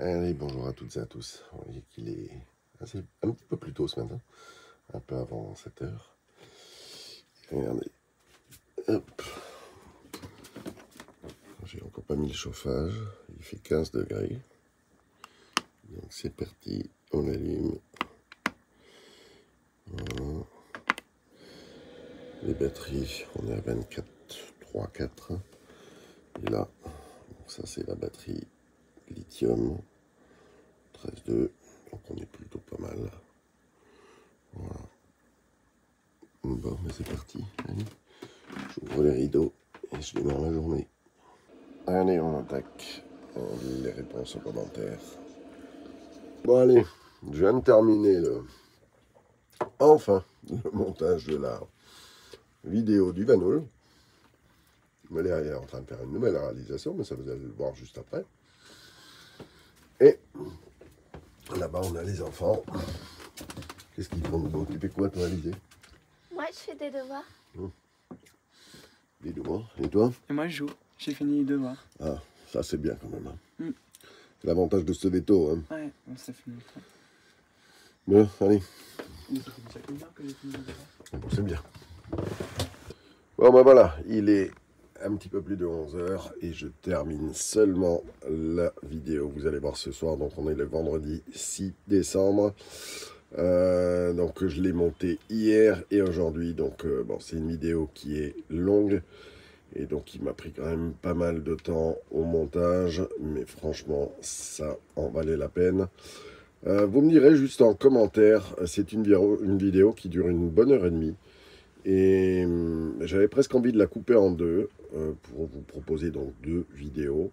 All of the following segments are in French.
Allez, bonjour à toutes et à tous. On voit qu'il est un petit peu plus tôt ce matin, un peu avant 7 heures. Regardez, hop. J'ai encore pas mis le chauffage, il fait 15 degrés. Donc c'est parti, on allume. Voilà. Les batteries, on est à 24, 3, 4. Et là, donc ça c'est la batterie lithium 13,2, donc on est plutôt pas mal. Voilà. Bon, mais c'est parti. Allez, j'ouvre les rideaux et je démarre la journée. Allez, on attaque les réponses aux commentaires. Bon, allez, je viens de terminer enfin le montage de la vidéo du Vanoul. Mais là, il est en train de faire une nouvelle réalisation, mais ça vous allez le voir juste après. Et là-bas, on a les enfants. Qu'est-ce qu'ils font? Tu fais quoi, toi, Alizé? Moi, je fais des devoirs. Des devoirs. Et toi? Et moi, je joue. J'ai fini les devoirs. Ah, ça, c'est bien quand même. Hein. C'est l'avantage de se lever tôt. Hein. Ouais, bon, ça fait longtemps. Bon, allez. Mais ça fait déjà combien que j'ai fini les devoirs? Bon, c'est bien. Bon, ben voilà, il est un petit peu plus de 11 h et je termine seulement la vidéo. Vous allez voir ce soir, donc on est le vendredi 6 décembre. Donc je l'ai monté hier et aujourd'hui. Donc bon, c'est une vidéo qui est longue et donc il m'a pris quand même pas mal de temps au montage. Mais franchement, ça en valait la peine. Vous me direz juste en commentaire, c'est une vidéo qui dure une bonne heure et demie. Et j'avais presque envie de la couper en deux pour vous proposer donc deux vidéos.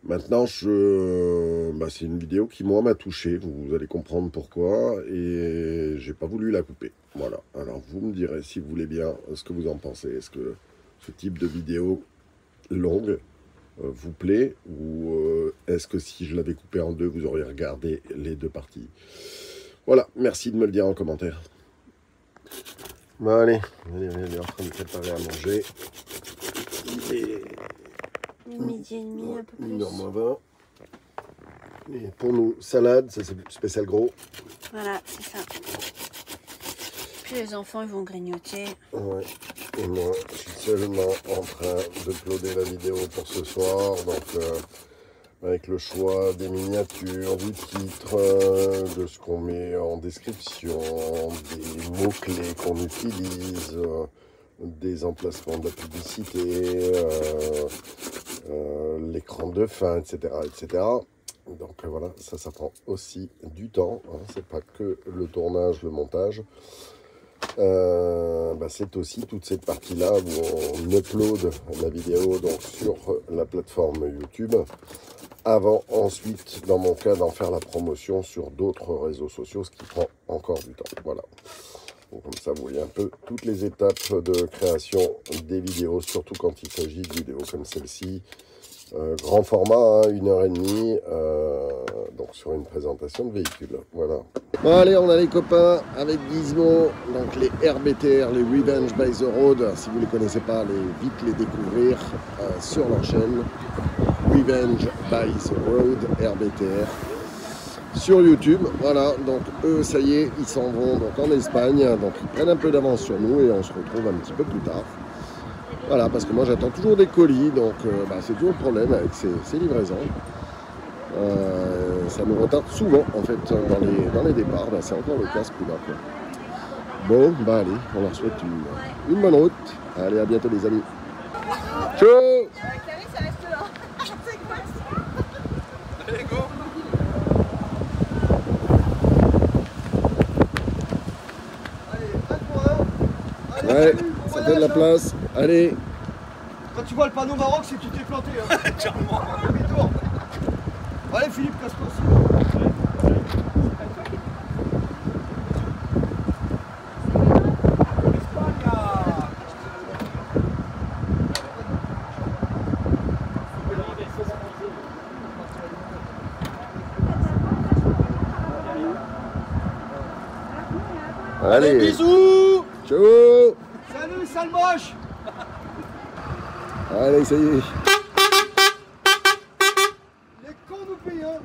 Maintenant, c'est une vidéo qui moi m'a touché, vous allez comprendre pourquoi, et j'ai pas voulu la couper. Voilà, alors vous me direz si vous voulez bien ce que vous en pensez. Est-ce que ce type de vidéo longue vous plaît, ou est-ce que si je l'avais coupé en deux, vous auriez regardé les deux parties? Voilà, merci de me le dire en commentaire. Bon, allez, on est en train de préparer à manger. Il est Midi et demi, un peu plus. 1h20. Et pour nous, salade, ça c'est spécial gros. Voilà, c'est ça. Puis les enfants, ils vont grignoter. Ouais. Et moi, je suis seulement en train d'uploader la vidéo pour ce soir. Donc, avec le choix des miniatures, du titre, de ce qu'on met en description, des mots-clés qu'on utilise, des emplacements de la publicité, l'écran de fin, etc., etc. Donc voilà, ça prend aussi du temps. Hein. C'est pas que le tournage, le montage. C'est aussi toute cette partie-là où on upload la vidéo donc, sur la plateforme YouTube. Avant, ensuite, dans mon cas, d'en faire la promotion sur d'autres réseaux sociaux, ce qui prend encore du temps. Voilà. Donc, comme ça, vous voyez un peu toutes les étapes de création des vidéos, surtout quand il s'agit de vidéos comme celle-ci. Grand format, hein, 1h30, donc sur une présentation de véhicule. Voilà. Bon, allez, on a les copains avec Gizmo, donc les RBTR, les Revenge by the Road. Si vous ne les connaissez pas, allez vite les découvrir sur leur chaîne. Revenge by the Road, RBTR. Sur YouTube, voilà, donc eux, ça y est, ils s'en vont donc en Espagne. Donc ils prennent un peu d'avance sur nous et on se retrouve un petit peu plus tard. Voilà, parce que moi j'attends toujours des colis, donc c'est toujours le problème avec ces livraisons. Ça nous retarde souvent en fait dans les départs, c'est encore le cas ce coup-là. Bon, allez, on leur souhaite une bonne route. Allez, à bientôt les amis. Ciao. Clarisse, ça reste là. C'est quoi ça? Allez, go. Allez, 1 pour 1. Ouais, ça fait de la place. Allez. Quand tu vois le panneau Maroc, c'est que tu t'es planté. Hein. Clairement. Demi-tour. Allez Philippe, casse-toi aussi. Allez. Bisous. Ciao. Salut, sale moche. Allez, ça y est. Les cons nous pillent. hein.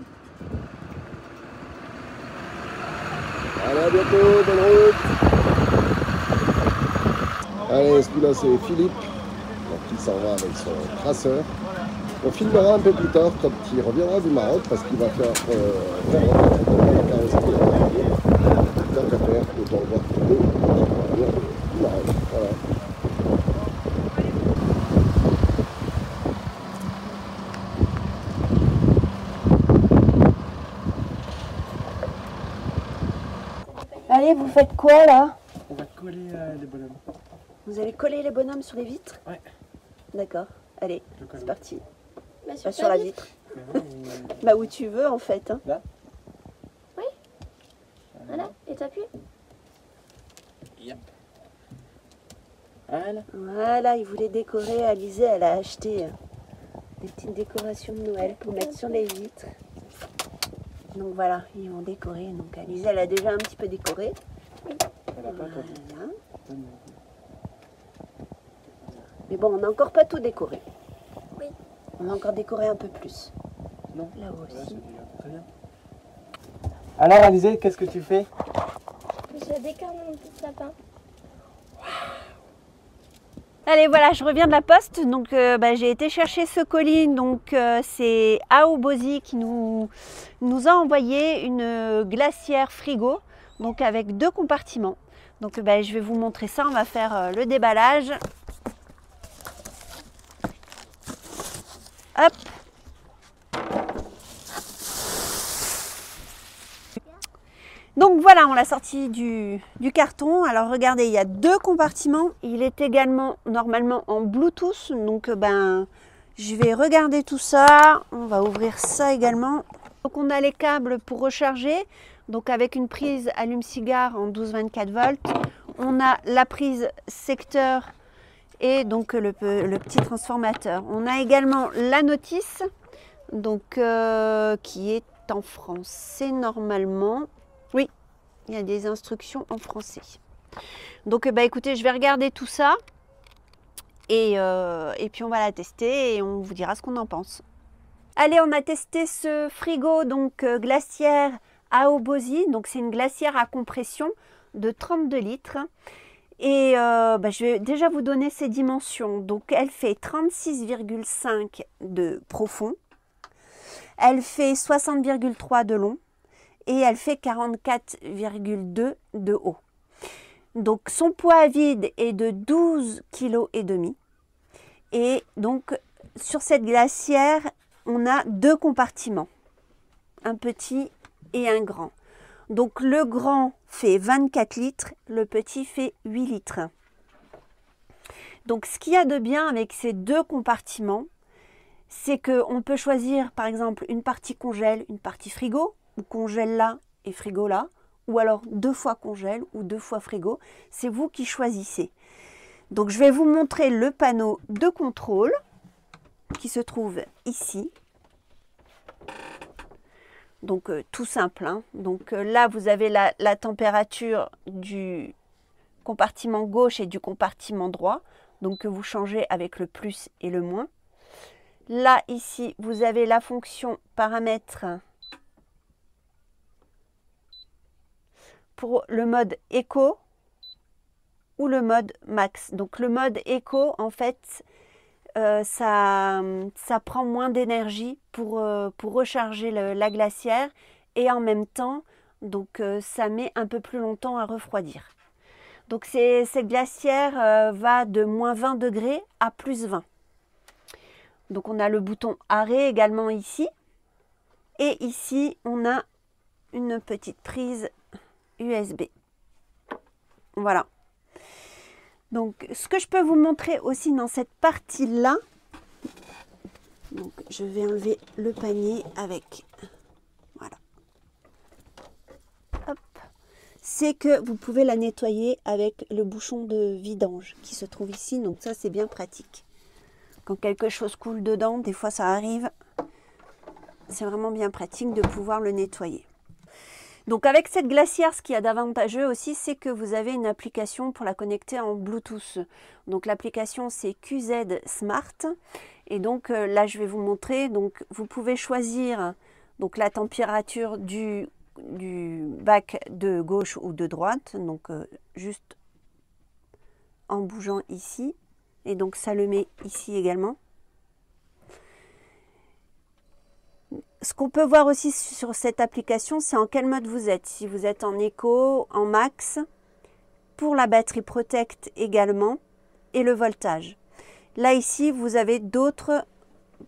Allez, à bientôt, bonne route. Allez, celui-là c'est Philippe, donc il s'en va avec son traceur. On filmera un peu plus tard quand il reviendra du Maroc parce qu'il va faire la carrosserie. Tant qu'à faire, autant le voir plus tôt quand il va revenir du Maroc. Voilà. Allez, vous faites quoi là? On va coller les bonhommes. Vous allez coller les bonhommes sur les vitres? Ouais. D'accord. Allez, Je colle. c'est parti. Bah, Pas sur la vitre. Bah où tu veux en fait. Hein. Là. Voilà, et t'appuies. Yep. Voilà. Voilà, ils voulaient décorer. Alizée, elle a acheté des petites décorations de Noël pour mettre sur les vitres. Donc voilà, ils vont décorer. Donc Alizée, elle a déjà un petit peu décoré. Elle a pas trop dit. Voilà. Mais bon, on n'a encore pas tout décoré. Oui. On a encore décoré un peu plus. Non. Là Ouais, aussi. c'est très bien. Alors Alizée, qu'est-ce que tu fais? Je décore mon petit sapin. Allez, voilà, je reviens de la poste. Donc, j'ai été chercher ce colis. Donc, c'est Aobozy qui nous a envoyé une glacière frigo. Donc, avec 2 compartiments. Donc, je vais vous montrer ça. On va faire le déballage. Hop. Donc voilà, on l'a sorti du carton. Alors regardez, il y a 2 compartiments. Il est également normalement en Bluetooth. Donc je vais regarder tout ça. On va ouvrir ça également. Donc on a les câbles pour recharger. Donc avec une prise allume-cigare en 12-24 volts. On a la prise secteur et donc le petit transformateur. On a également la notice, donc qui est en français normalement. Oui, il y a des instructions en français. Donc écoutez, je vais regarder tout ça et puis on va la tester et on vous dira ce qu'on en pense. Allez, on a testé ce frigo donc glacière Aobozy. Donc c'est une glacière à compression de 32 litres. Et je vais déjà vous donner ses dimensions. Donc elle fait 36,5 de profond. Elle fait 60,3 de long. Et elle fait 44,2 de haut. Donc son poids à vide est de 12,5 kg. Et donc sur cette glacière, on a 2 compartiments, un petit et un grand. Donc le grand fait 24 litres, le petit fait 8 litres. Donc ce qu'il y a de bien avec ces 2 compartiments, c'est qu'on peut choisir par exemple une partie congèle, une partie frigo, ou congèle là et frigo là, ou alors 2 fois congèle ou 2 fois frigo. C'est vous qui choisissez. Donc je vais vous montrer le panneau de contrôle qui se trouve ici. Donc tout simple. Hein. Donc là vous avez la température du compartiment gauche et du compartiment droit. Donc que vous changez avec le plus et le moins. Là ici vous avez la fonction paramètres pour le mode éco ou le mode max. Donc le mode éco, en fait, ça prend moins d'énergie pour recharger la glacière et en même temps, donc ça met un peu plus longtemps à refroidir. Donc cette glacière va de moins 20 degrés à plus 20. Donc on a le bouton arrêt également ici. Et ici, on a une petite prise USB. Voilà. Donc, ce que je peux vous montrer aussi dans cette partie-là, donc je vais enlever le panier avec, voilà. Hop. C'est que vous pouvez la nettoyer avec le bouchon de vidange qui se trouve ici. Donc ça, c'est bien pratique. Quand quelque chose coule dedans, des fois ça arrive. C'est vraiment bien pratique de pouvoir le nettoyer. Donc avec cette glacière, ce qu'il y a d'avantageux aussi, c'est que vous avez une application pour la connecter en Bluetooth. Donc l'application c'est QZ Smart. Et donc là je vais vous montrer. Donc vous pouvez choisir donc la température du bac de gauche ou de droite, donc juste en bougeant ici, et donc ça le met ici également. Ce qu'on peut voir aussi sur cette application, c'est en quel mode vous êtes. Si vous êtes en éco, en max, pour la batterie Protect également, et le voltage. Là ici, vous avez d'autres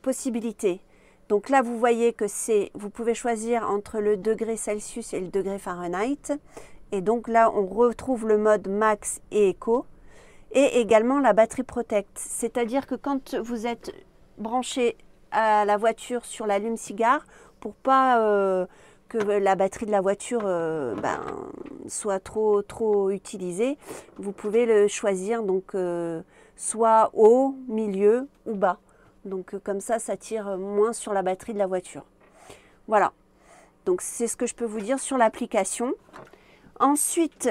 possibilités. Donc là, vous voyez que vous pouvez choisir entre le degré Celsius et le degré Fahrenheit. Et donc là, on retrouve le mode max et éco. Et également la batterie Protect. C'est-à-dire que quand vous êtes branché à la voiture sur l'allume-cigare, pour pas que la batterie de la voiture soit trop utilisée, vous pouvez le choisir donc soit haut, milieu ou bas. Donc comme ça tire moins sur la batterie de la voiture. Voilà, donc c'est ce que je peux vous dire sur l'application. Ensuite,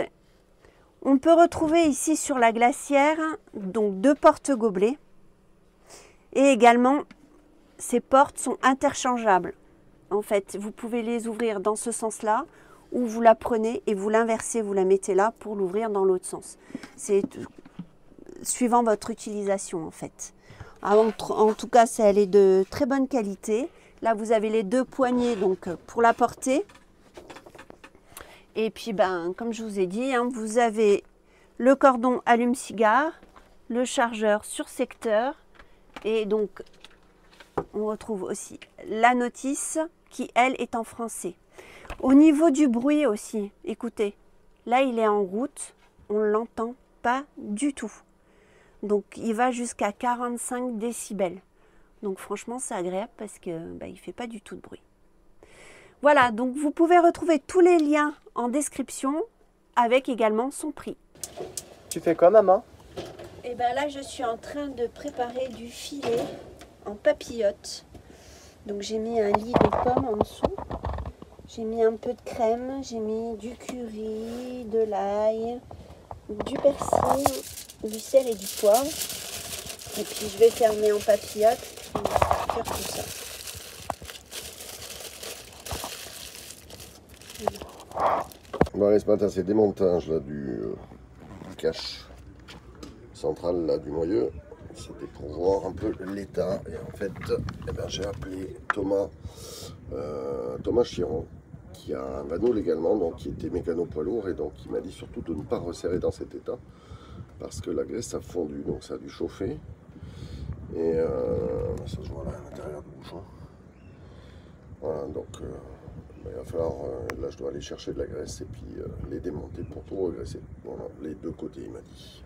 on peut retrouver ici sur la glacière donc 2 porte-gobelets et également ces portes sont interchangeables. En fait, vous pouvez les ouvrir dans ce sens-là ou vous la prenez et vous l'inversez, vous la mettez là pour l'ouvrir dans l'autre sens. C'est suivant votre utilisation en fait. En tout cas, elle est de très bonne qualité. Là, vous avez les 2 poignées donc pour la porter. Et puis, comme je vous ai dit, vous avez le cordon allume-cigare, le chargeur sur secteur. Et donc, on retrouve aussi la notice qui, elle, est en français. Au niveau du bruit aussi, écoutez, là, il est en route, on ne l'entend pas du tout. Donc, il va jusqu'à 45 décibels. Donc, franchement, c'est agréable parce qu'il ne fait pas du tout de bruit. Voilà, donc vous pouvez retrouver tous les liens en description avec également son prix. Tu fais quoi, maman? Et là, je suis en train de préparer du filet en papillote. Donc, j'ai mis un lit de pommes en dessous. J'ai mis un peu de crème, j'ai mis du curry, de l'ail, du persil, du sel et du poivre. Et puis, je vais fermer en papillote et on va faire cuire tout ça. Bon allez, ce matin c'est démontage là, du cache central là, du noyau. C'était pour voir un peu l'état. Et en fait, j'ai appelé Thomas Chiron, qui a un vanneau également, donc qui était mécano poids lourd, et donc il m'a dit surtout de ne pas resserrer dans cet état parce que la graisse a fondu, donc ça a dû chauffer. Et ça se voit là à l'intérieur du bouchon. Voilà, donc il va falloir, là je dois aller chercher de la graisse et puis les démonter pour tout regresser. Voilà, les 2 côtés il m'a dit.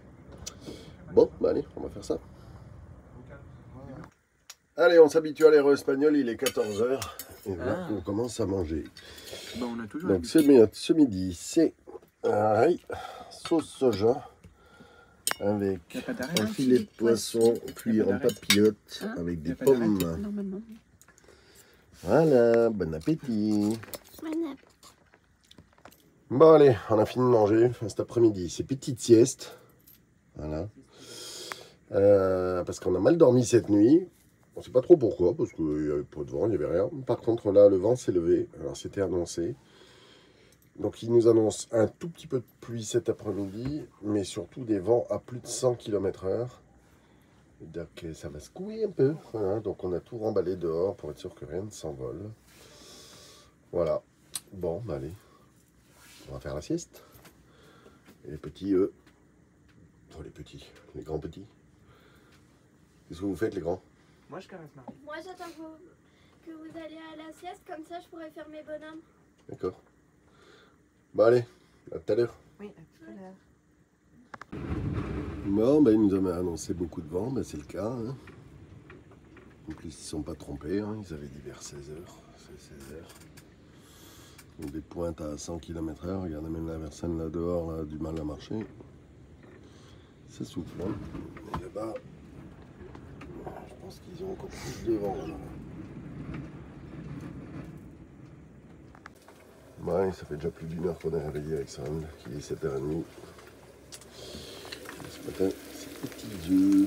Bon, allez, on va faire ça. Allez, on s'habitue à l'ère espagnole, il est 14 h et là on commence à manger. On a toujours donc ce midi, c'est un riz sauce soja avec un filet de poisson cuit en papillote avec des pommes. Normalement. Voilà, bon appétit. Bon allez, on a fini de manger cet après-midi. C'est petite sieste. Voilà. Parce qu'on a mal dormi cette nuit. On ne sait pas trop pourquoi, parce qu'il n'y avait pas de vent, il n'y avait rien. Par contre là, le vent s'est levé. Alors c'était annoncé. Donc il nous annonce un tout petit peu de pluie cet après-midi, mais surtout des vents à plus de 100 km/h. Donc ça va secouer un peu. Voilà. Donc on a tout remballé dehors pour être sûr que rien ne s'envole. Voilà. Bon, allez. On va faire la sieste. Et les petits, oh, les grands petits. Qu'est-ce que vous faites, les grands? Moi, je caresse Marie. Moi, j'attends que vous alliez à la sieste, comme ça, je pourrais faire mes bonhommes. D'accord. Bon, allez, à tout à l'heure. Oui, à tout à l'heure. Bon, il nous a annoncé beaucoup de vent, c'est le cas. Hein. En plus, ils ne se sont pas trompés, hein. Ils avaient dit vers 16 h. C'est 16 h. Donc des pointes à 100 km/h. Regardez même la personne là dehors, là, a du mal à marcher. Ça souffle. Hein. Et là-bas, je pense qu'ils ont encore plus de vent. Là. Ouais, ça fait déjà plus d'1 heure qu'on est réveillé avec Sam, qui est 7h30. Ce matin, ces petits yeux.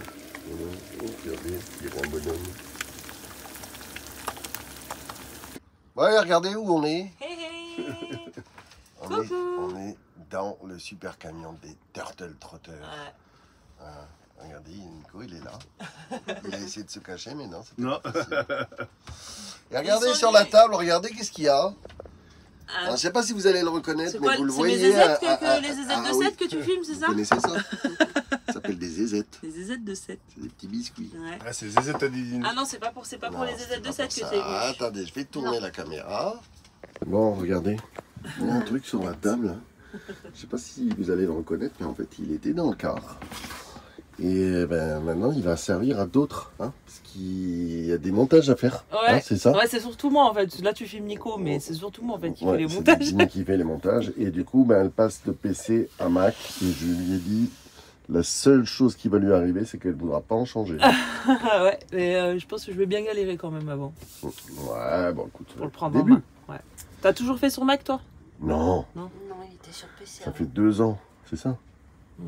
Regardez, les grands bonhommes. Ouais, regardez où on est. Hey, hey. On est dans le super camion des Turtle Trotters. Ouais. Voilà. Regardez, Nico, il est là. Il a essayé de se cacher, mais non, c'était Non. pas possible. Et regardez sur la table, regardez qu'est-ce qu'il y a. Alors, je ne sais pas si vous allez le reconnaître, mais vous le voyez. C'est mes zézettes, les zézettes de 7 que tu filmes, c'est ça? Vous connaissez ça? Ça s'appelle des zézettes. Les zézettes de 7. C'est des petits biscuits. Ouais. Ah, c'est Zézette à Didine. Ah non, c'est pas pour les zézettes de 7 que c'est. Attendez, je vais tourner la caméra. Bon, regardez. Il y a un truc sur la table. Là. Je sais pas si vous allez le reconnaître, mais en fait, il était dans le car. Et ben, maintenant, il va servir à d'autres. Hein, parce qu'il y a des montages à faire. Ouais, hein, c'est ça? Ouais, c'est surtout moi en fait. Là, tu filmes Nico, mais c'est surtout moi en fait qui fait les c'est montages. Didine qui fait les montages. Et du coup, ben, elle passe de PC à Mac. Et je lui ai dit, la seule chose qui va lui arriver, c'est qu'elle ne voudra pas en changer. Ouais, mais je pense que je vais bien galérer quand même avant. Ouais, bon, écoute. Pour le prendre en début. main. Ouais. T'as toujours fait sur Mac, toi? Non, Non, il était sur PC. ça fait 2 ans, c'est ça? Mm.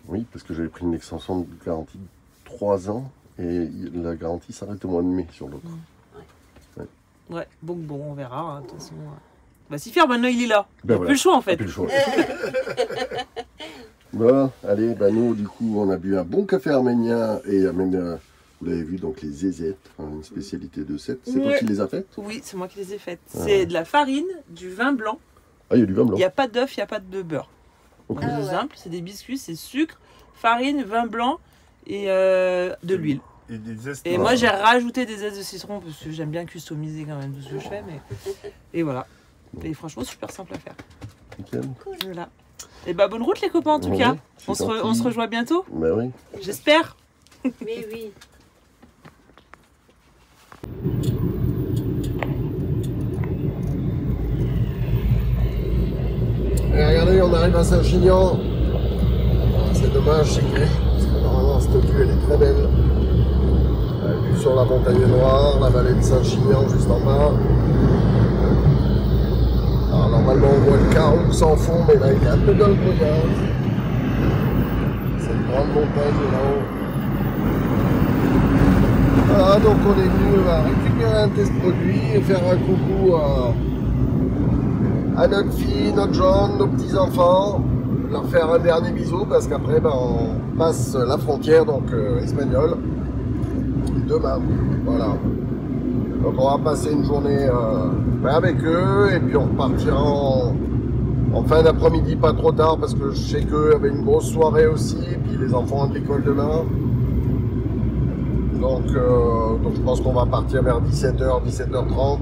Oui, parce que j'avais pris une extension de garantie de 3 ans et la garantie s'arrête au mois de mai sur l'autre. Ouais, bon, on verra. Hein, de toute façon. Bah, si faire, maintenant il est là. Ben Il n'y a voilà. plus le choix en fait. Plus le choix. Bon, allez, bah nous, du coup, on a bu un bon café arménien et même, vous l'avez vu, donc les zézettes, hein, une spécialité de 7. C'est toi Ouais. qui les as faites? Oui, c'est moi qui les ai faites. Ah. C'est de la farine, du vin blanc. Ah, il y a du vin Il blanc. n'y a pas d'œuf, il n'y a pas de beurre. Ok. C'est simple, c'est des biscuits, c'est sucre, farine, vin blanc et de l'huile. Et des zestes. Et moi j'ai rajouté des zestes de citron parce que j'aime bien customiser quand même tout ce que je fais. Mais... Et voilà. Et franchement, super simple à faire. Nickel. Voilà. Et bah bonne route les copains en tout Ouais, cas. c'est On gentil. se rejoint bientôt, Bah oui. j'espère. Mais oui. Et regardez, on arrive à Saint-Chinian. Ah, c'est dommage, c'est gris. Parce que normalement, cette vue, elle est très belle. La vue sur la montagne noire, la vallée de Saint-Chinian juste en bas. Alors, normalement, on voit le Caroux sans fond, mais là, il est un peu dans le brouillard. C'est une grande montagne là-haut. Voilà, donc on est venu récupérer un test produit et faire un coucou à notre fille, notre John, nos petits-enfants, leur faire un dernier bisou parce qu'après ben, on passe la frontière, donc espagnole, demain. Voilà. Donc on va passer une journée avec eux et puis on repartira en fin d'après-midi, pas trop tard parce que je sais qu'eux avaient une grosse soirée aussi, et puis les enfants ont de l'école demain. Donc je pense qu'on va partir vers 17h, 17h30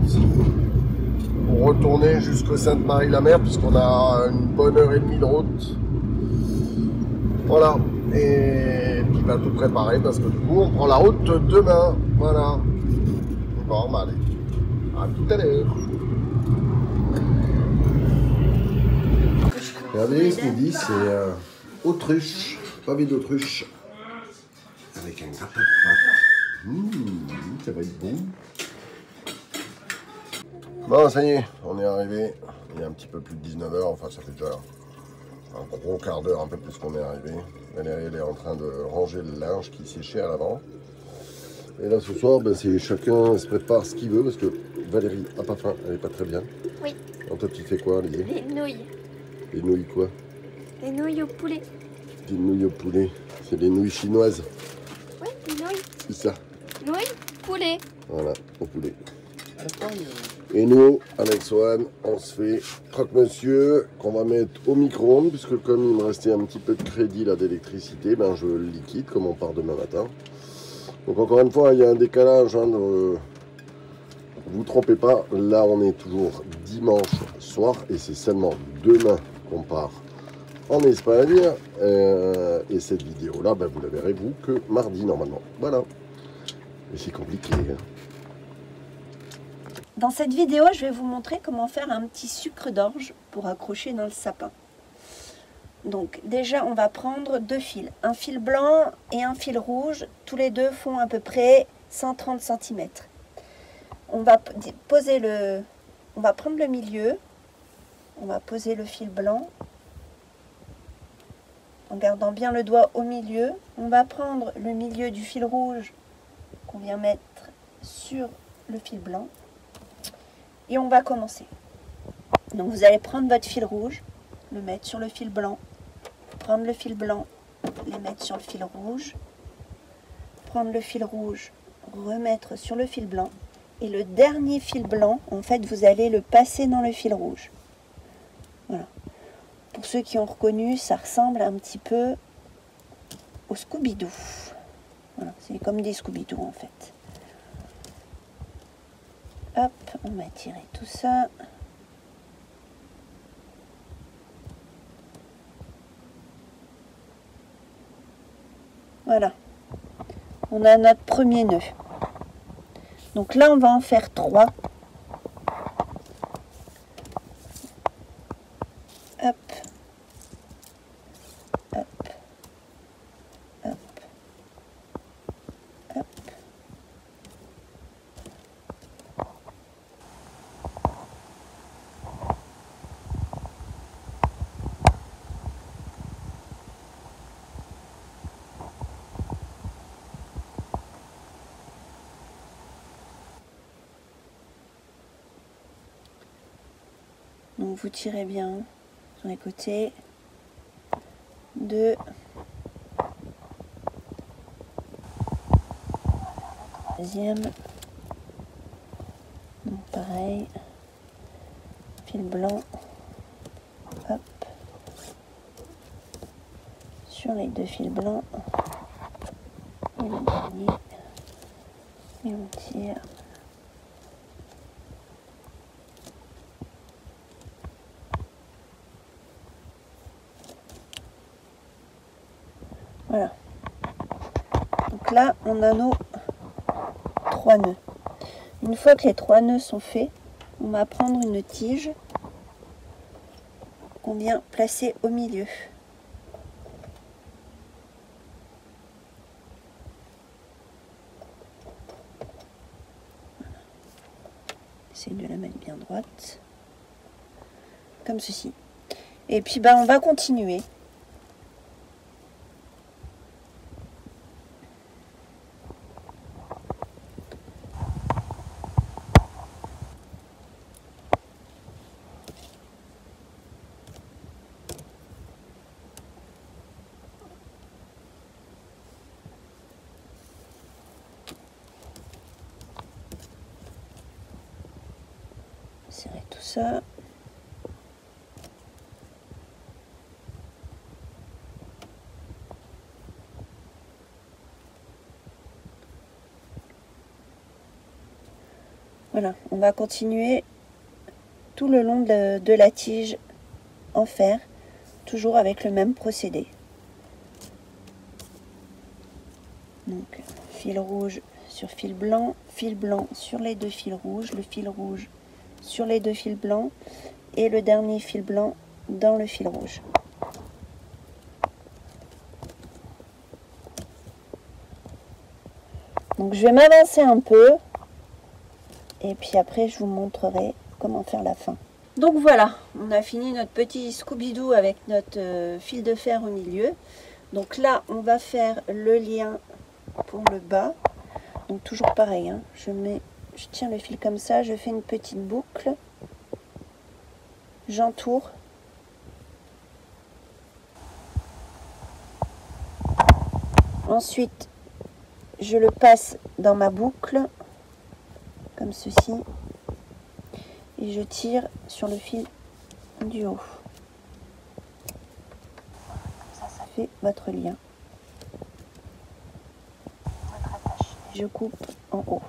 pour retourner jusqu'au Sainte-Marie-la-Mer puisqu'on a une bonne heure et demie de route. Voilà, et puis bah, tout préparer parce que du coup on prend la route demain. Voilà. Bon, bah, allez, à tout à l'heure. Regardez, ce midi c'est autruche, pavé d'autruche avec un gratin de pâte. Ça va être bon. Bon, ça y est, on est arrivé. Il est un petit peu plus de 19h, enfin ça fait déjà un gros quart d'heure, un peu plus qu'on est arrivé. Valérie, elle est en train de ranger le linge qui séchait à l'avant. Et là ce soir, ben, c'est chacun se prépare ce qu'il veut parce que Valérie a pas faim, elle est pas très bien. Oui. Alors toi tu fais quoi, Olivier? Des nouilles. Des nouilles quoi? Des nouilles au poulet. Des nouilles au poulet. C'est des nouilles chinoises, Oui, des nouilles. c'est ça. Nouilles, poulet. Voilà, au poulet. Et nous, avec Swan, on se fait croque-monsieur qu'on va mettre au micro-ondes, puisque comme il me restait un petit peu de crédit là d'électricité, ben je le liquide comme on part demain matin. Donc encore une fois, il y a un décalage, hein, vous trompez pas, là on est toujours dimanche soir et c'est seulement demain qu'on part en Espagne. Et cette vidéo là, ben, vous la verrez vous que mardi normalement. Voilà. Et c'est compliqué. Hein. Dans cette vidéo, je vais vous montrer comment faire un petit sucre d'orge pour accrocher dans le sapin. Donc déjà, on va prendre 2 fils, un fil blanc et un fil rouge. Tous les deux font à peu près 130 cm. On va prendre le milieu, on va poser le fil blanc en gardant bien le doigt au milieu. On va prendre le milieu du fil rouge qu'on vient mettre sur le fil blanc. Et on va commencer. Donc vous allez prendre votre fil rouge, le mettre sur le fil blanc, prendre le fil blanc, les mettre sur le fil rouge, prendre le fil rouge, remettre sur le fil blanc, et le dernier fil blanc, en fait, vous allez le passer dans le fil rouge. Voilà. Pour ceux qui ont reconnu, ça ressemble un petit peu au Scooby-Doo. Voilà, c'est comme des Scooby-Doo en fait. Hop, on va tirer tout ça. Voilà. On a notre premier nœud. Donc là, on va en faire 3. Hop. Hop. Hop. Hop. Donc vous tirez bien sur les côtés. 2. Deuxième. Donc pareil. Fil blanc. Hop. Sur les 2 fils blancs. Et le dernier. Et on tire. Voilà. Donc là, on a nos 3 nœuds. Une fois que les 3 nœuds sont faits, on va prendre une tige qu'on vient placer au milieu. Essayez de la mettre bien droite. Comme ceci. Et puis on va continuer. Serrer tout ça. Voilà, on va continuer tout le long de la tige en fer, toujours avec le même procédé. Donc, fil rouge sur fil blanc sur les 2 fils rouges, le fil rouge sur les 2 fils blancs et le dernier fil blanc dans le fil rouge. Donc je vais m'avancer un peu et puis après je vous montrerai comment faire la fin. Donc voilà, on a fini notre petit Scooby-Doo avec notre fil de fer au milieu. Donc là on va faire le lien pour le bas. Donc toujours pareil, hein, je tiens le fil comme ça, je fais une petite boucle, j'entoure. Ensuite, je le passe dans ma boucle, comme ceci, et je tire sur le fil du haut. Ça fait votre lien. Je coupe en haut.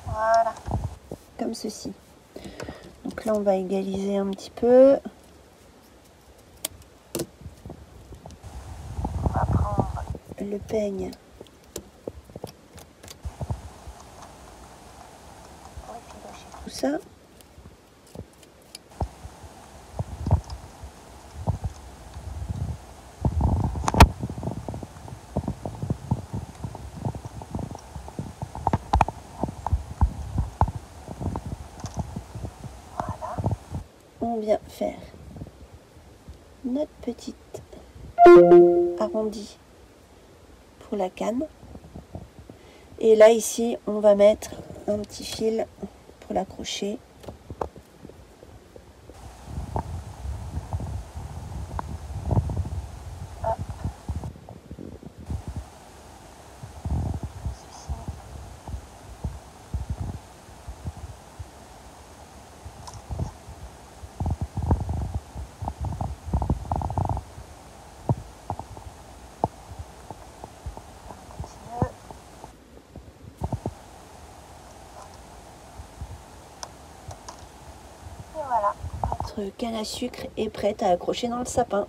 Voilà. Comme ceci. Donc là, on va égaliser un petit peu. On va prendre le peigne. Pour effilocher tout ça. On vient faire notre petite arrondi pour la canne Et là ici on va mettre un petit fil pour l'accrocher. Voilà, votre canne à sucre est prête à accrocher dans le sapin.